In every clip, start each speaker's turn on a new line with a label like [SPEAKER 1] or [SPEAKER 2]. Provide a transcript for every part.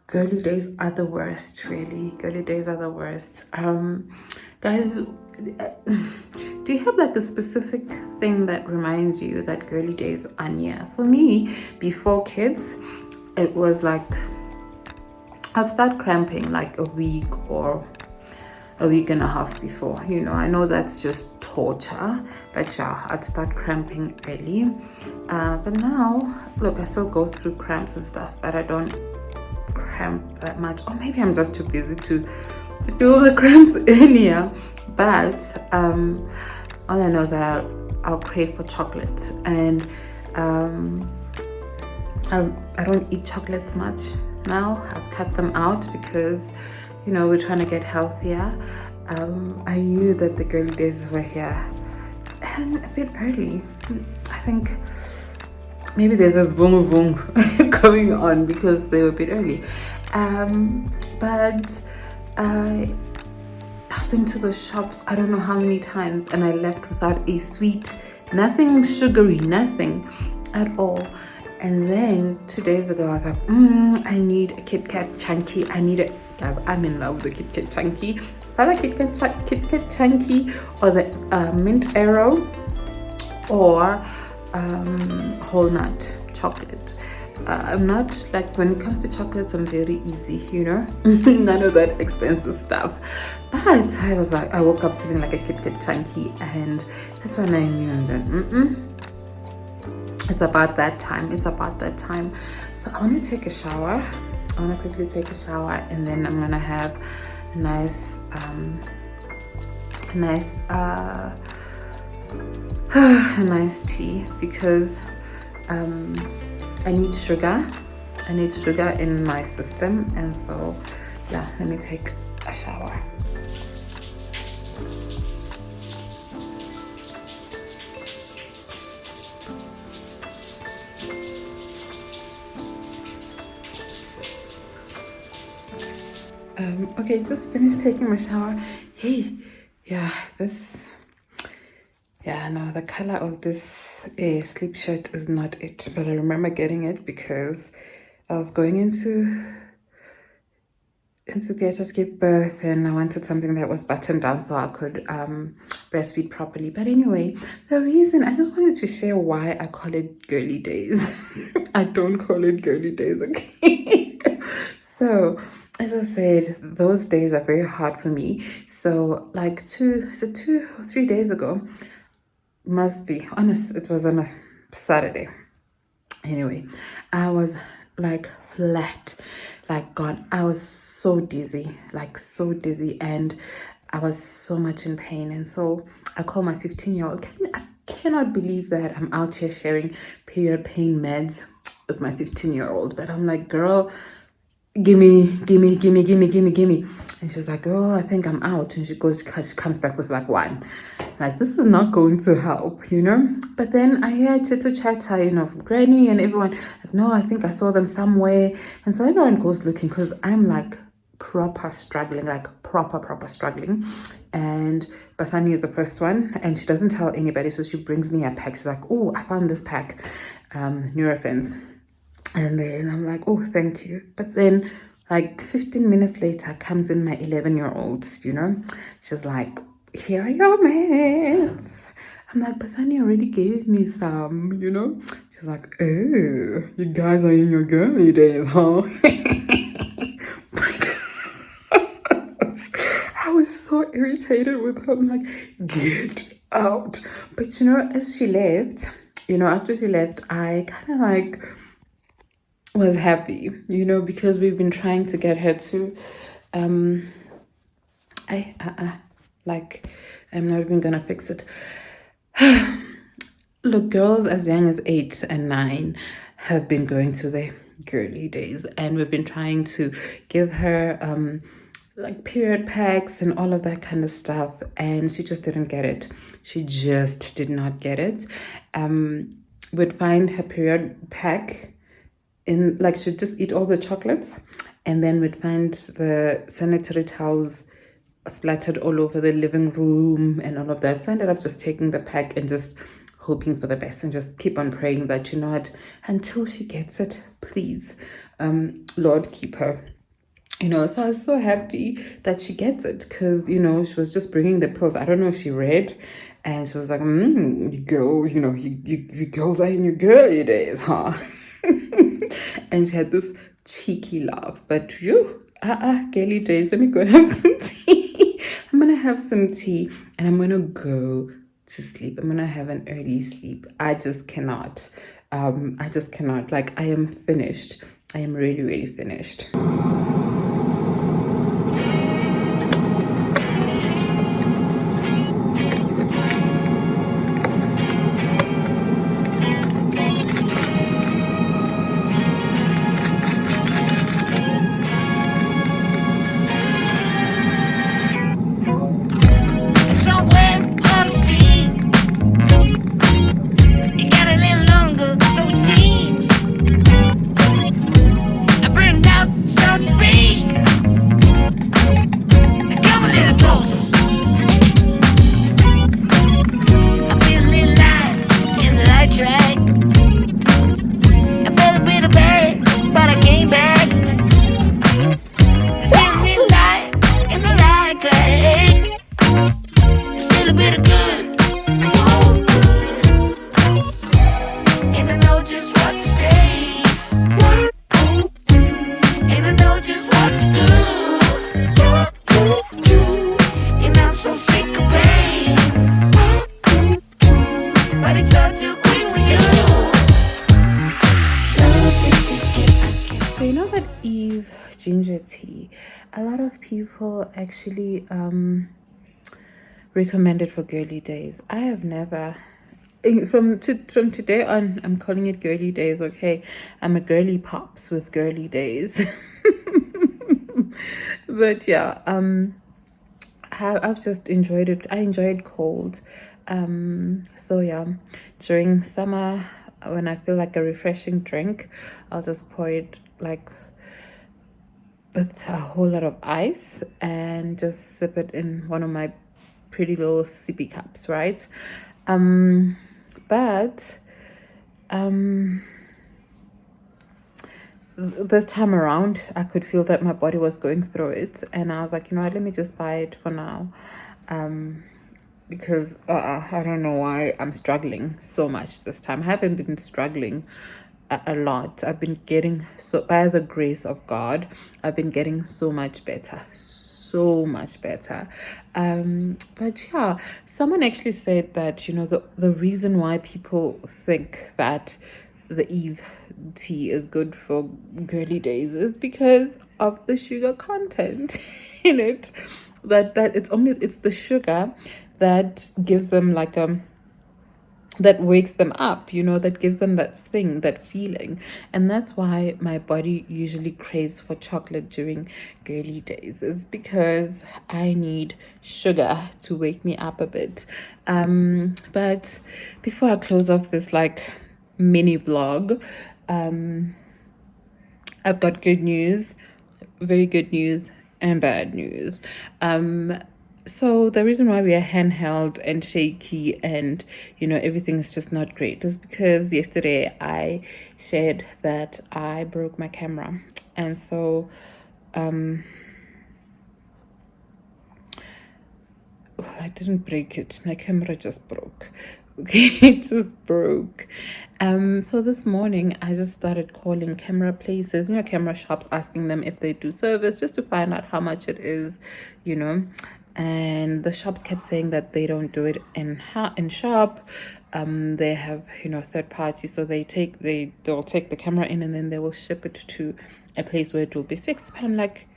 [SPEAKER 1] Girly days are the worst, really. Girly days are the worst. Guys, do you have like a specific thing that reminds you that girly days are near? For me, before kids, it was like I'll start cramping like a week or a week and a half before. I know that's just torture, but yeah, I'd start cramping early. But now, look, I still go through cramps and stuff, but I don't cramp that much. Or maybe I'm just too busy to do the cramps earlier. But all I know is that I'll crave for chocolate, and I don't eat chocolates much now. I've cut them out because we're trying to get healthier. I knew that the girly days were here and a bit early. I think maybe there's this boom boom going on because they were a bit early. But I've been to the shops I don't know how many times, and I left without a sweet, nothing sugary, nothing at all. And then 2 days ago, I was like, I need a Kit Kat Chunky. I need it. Guys, I'm in love with the Kit Kat Chunky. It's either Kit Kat Chunky or the Mint Arrow or whole nut chocolate. I'm not like, when it comes to chocolates, I'm very easy, none of that expensive stuff. But I was like, I woke up feeling like a Kit Kat Chunky, and that's when I knew that it's about that time. So I want to take a shower. I want to quickly take a shower, and then I'm gonna have a nice a nice tea, because I need sugar in my system. And so yeah, let me take a shower. Okay, just finished taking my shower. Hey, yeah, no, the color of this sleep shirt is not it, but I remember getting it because I was going into theater to give birth, and I wanted something that was buttoned down so I could breastfeed properly. But anyway, the reason, I just wanted to share why I call it girly days. I don't call it girly days, okay? So as I said, those days are very hard for me. So like 2 or 3 days ago, must be honest, it was on a Saturday. Anyway, I was like flat, like gone. I was so dizzy, and I was so much in pain. And so I called my 15-year-old. I cannot believe that I'm out here sharing period pain meds with my 15-year-old. But I'm like, girl, gimme. And she's like, oh, I think I'm out. And she comes back with like one. Like, this is not going to help, But then I hear chitter chatter, from Granny and everyone. Like, no, I think I saw them somewhere. And so everyone goes looking, because I'm like proper struggling, like proper struggling. And Basani is the first one, and she doesn't tell anybody. So she brings me a pack. She's like, oh, I found this pack, Nurophens. And then I'm like, oh, thank you. But then like 15 minutes later comes in my 11-year-old, She's like, here are your meds. I'm like, Basani already gave me some, She's like, oh, you guys are in your girly days, huh? I was so irritated with her. I'm like, get out. But as she left, after she left, I kind of like was happy, because we've been trying to get her to I'm not even gonna fix it. Look, girls as young as 8 and 9 have been going to the girly days, and we've been trying to give her like period packs and all of that kind of stuff, and she just didn't get it. She just did not get it. We'd find her period pack in, like, she'd just eat all the chocolates, and then we'd find the sanitary towels splattered all over the living room and all of that. So I ended up just taking the pack and just hoping for the best and just keep on praying that, what, until she gets it, please, Lord keep her. So I was so happy that she gets it because, she was just bringing the pills. I don't know if she read, and she was like, you girl, you girls are in your girly days, huh? And she had this cheeky laugh, but girly days, let me go have some tea. I'm gonna have some tea and I'm gonna go to sleep. I'm gonna have an early sleep. I just cannot. I just cannot. Like, I am finished. I am really, really finished.
[SPEAKER 2] Somewhere on the sea, it got a little longer, so it seems. I burned out, so to speak. Now come a little closer. I feel a little light in the light track. I felt a bit of bad, but I came back. There's still a little light in the light track. There's still a bit of good, so good. And I know just what to say. And I know just what to do. And I'm so sick of pain. But it's hard to agree with you.
[SPEAKER 1] So you know that Eve ginger tea, a lot of people actually recommend it for girly days. I have never. From today on, I'm calling it girly days. Okay, I'm a girly pops with girly days. But yeah, I've just enjoyed it. I enjoy it cold. So yeah, during summer when I feel like a refreshing drink, I'll just pour it like with a whole lot of ice and just sip it in one of my pretty little sippy cups, right? But this time around, I could feel that my body was going through it, and I was like, you know what, let me just buy it for now, because I don't know why I'm struggling so much this time. I haven't been struggling a lot. I've been getting, so by the grace of God, I've been getting so much better, so much better. But yeah, someone actually said that, the reason why people think that the Eve tea is good for girly days is because of the sugar content in it. That it's the sugar that gives them like that wakes them up, that gives them that thing, that feeling. And that's why my body usually craves for chocolate during girly days, is because I need sugar to wake me up a bit. But before I close off this like mini vlog, I've got good news, very good news, and bad news. So the reason why we are handheld and shaky and everything is just not great is because yesterday I shared that I broke my camera, and so well, I didn't break it. My camera just broke. Okay, it just broke. So this morning I just started calling camera places, camera shops, asking them if they do service, just to find out how much it is, And the shops kept saying that they don't do it in shop. They have third party, so they'll take the camera in and then they will ship it to a place where it will be fixed. But I'm like,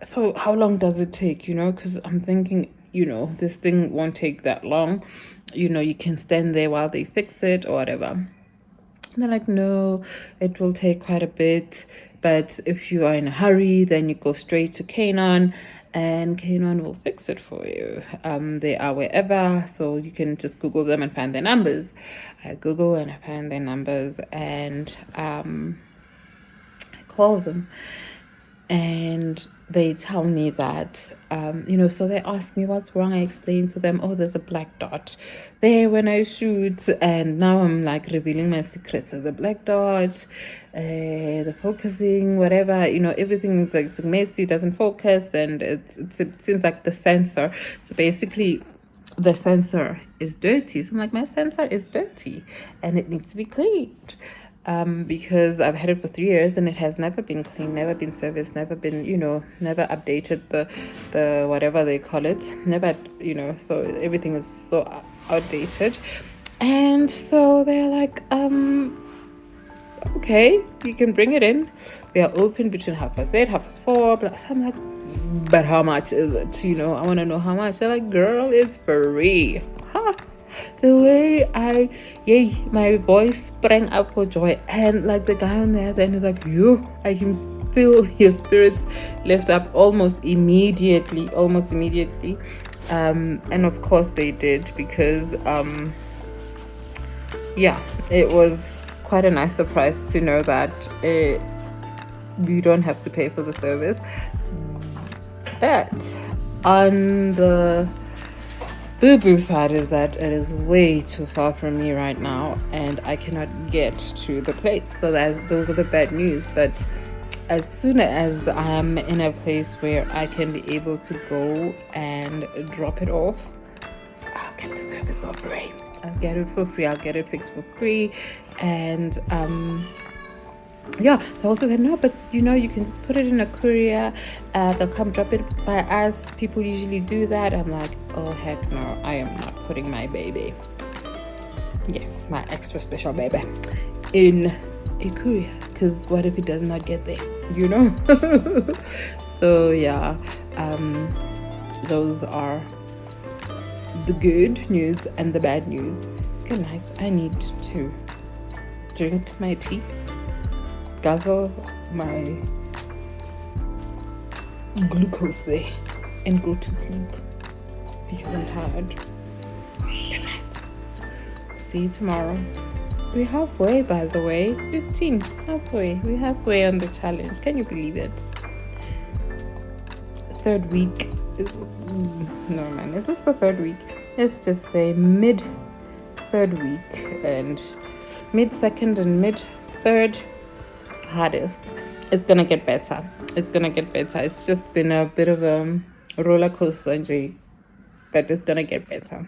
[SPEAKER 1] so how long does it take? Because I'm thinking, this thing won't take that long. You can stand there while they fix it or whatever. And they're like, no, it will take quite a bit. But if you are in a hurry, then you go straight to Canon, and Canon will fix it for you. They are wherever, so you can just Google them and find their numbers. I Google and I find their numbers, and I call them. and they tell me that, so they ask me what's wrong. I explain to them, oh, there's a black dot there when I shoot, and now I'm like revealing my secrets. There's a black dot, the focusing, whatever, everything is like, it's messy, it doesn't focus, and it seems like the sensor. So basically, the sensor is dirty. So I'm like, my sensor is dirty and it needs to be cleaned. Because I've had it for 3 years and it has never been cleaned, never been serviced, never been, never updated the whatever they call it, never, so everything is so outdated. And so they're like, okay, you can bring it in. We are open between 8:30, 4:30. Blah. So I'm like, but how much is it? I want to know how much. They're like, girl, it's free. Huh? The way my voice sprang up for joy, and like the guy on the other end is like, I can feel your spirits lift up almost immediately. And of course they did, because it was quite a nice surprise to know that you don't have to pay for the service. But on the boo-boo side is that it is way too far from me right now and I cannot get to the place. So those are the bad news. But as soon as I'm in a place where I can be able to go and drop it off, I'll get the service for free. I'll get it for free. I'll get it fixed for free. And they also said, no, but you can just put it in a courier. They'll come drop it by us. People usually do that. I'm like, oh heck no, I am not putting my baby, yes, my extra special baby, in a courier, because what if it does not get there, So those are the good news and the bad news. Good night. I need to drink my tea, guzzle my glucose there, and go to sleep because I'm tired. Good night. See you tomorrow. We're halfway, by the way. 15. Halfway. We're halfway on the challenge. Can you believe it? Third week. No, man. Is this the third week? Let's just say mid-third week, and mid-second and mid-third hardest. It's gonna get better. It's just been a bit of a roller coaster, but it's gonna get better.